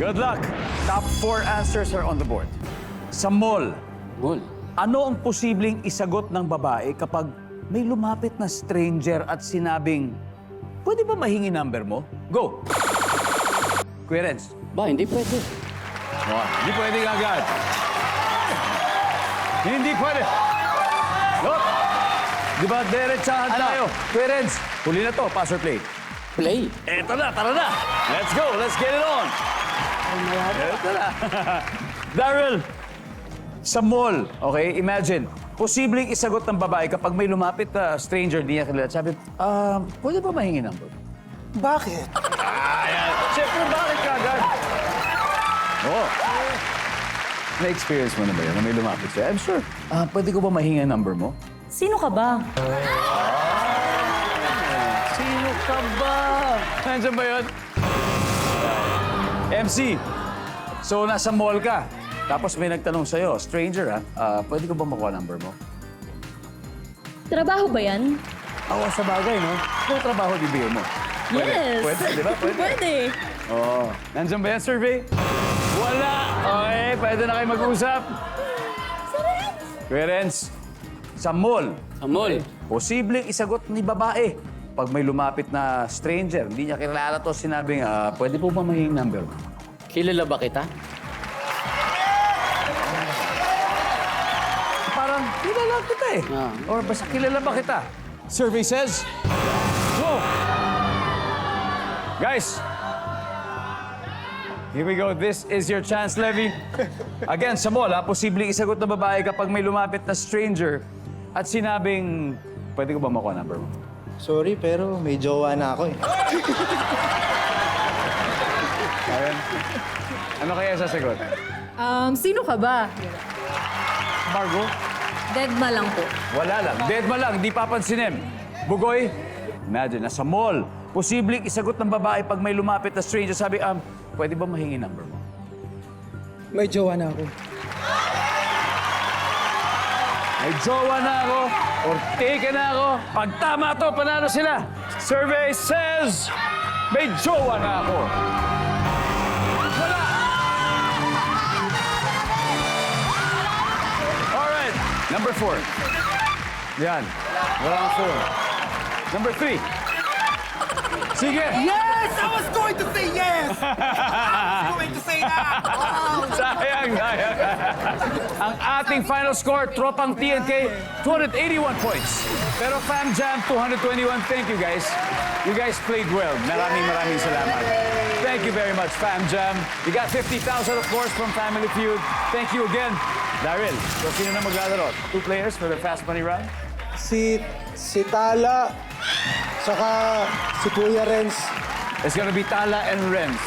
Good luck. Top 4 answers are on the board. Sa mall, Mall. ano ang posibleng isagot ng babae kapag may lumapit na stranger at sinabing, pwede ba mahingi number mo? Go! Kuya Renz. Ba, hindi pwede. Oh, hindi pwede agad. Hindi pwede. Look! Di ba, diretsahan tayo. Kuya Renz, huli na to. Pass or play? Play. Eto na, tara na. Let's go, let's get it on. Eto na. Daryl, sa mall, okay, imagine, posibleng isagot ng babae kapag may lumapit na stranger, di niya kilala. Sabi, pwede ba mahingi number? Bakit? Ayan. Siyempre, bakit kagad? Oo. Na-experience mo na ba yun na may lumapit siya? I'm sure. Pwede ko ba mahingi ang number mo? Sino ka ba? Sino ka ba? Nandiyan ba yun? MC, so nasa mall ka. Tapos may nagtanong sa'yo, stranger pwede ko ba makuha number mo? Trabaho ba yan? Ako sa bagay, no? Kung trabaho bibigay mo. Pwede. Yes. Pwede, di ba? Pwede. Pwede. Oo. Nandiyan ba yan, survey? Wala! Okay, pwede na kayo mag-usap. Kuya Renz, sa mall, Sa mall. posibleng isagot ni babae pag may lumapit na stranger, hindi niya kilala to, sinabing, pwede po ba mahinging number mo? Kilala ba kita? Parang, kilala kita eh. Or basta kilala ba kita? Survey says, whoa! Guys, here we go. This is your chance, Levy. Again, sa mall, posibleng isagot na babae kapag may lumapit na stranger at sinabing, pwede ko ba makuha number mo? Sorry, pero may jowa na ako eh. Ayan. Ano kaya sasagot? Sino ka ba? Margo? Deadma lang po. Wala lang. Dead ma lang. Di papansinin. Bugoy? Imagine, nasa mall. Posibleng isagot ng babae pag may lumapit na stranger. Sabi, pwede ba mahingi number mo? May jowa na ako. May jowa na ako or taken na ako. Pag tama to, panalo sila. Survey says, may jowa na ako. Wala! Alright, number 4. Yan. Wala ang 4. Number 3. Sige! Yes! I was going to say yes! I was going to say that! Sayang, sayang. Ang ating final score, Tropang TNK, 281 points. Pero Fam Jam, 221. Thank you, guys. You guys played well. Maraming salamat. Thank you very much, Fam Jam. You got 50,000, of course, from Family Feud. Thank you again. Daryl, so sino na maglalaro? 2 players for the Fast Money Round? Si Tala, saka si Kuya Renz. It's gonna be Tala and Renz.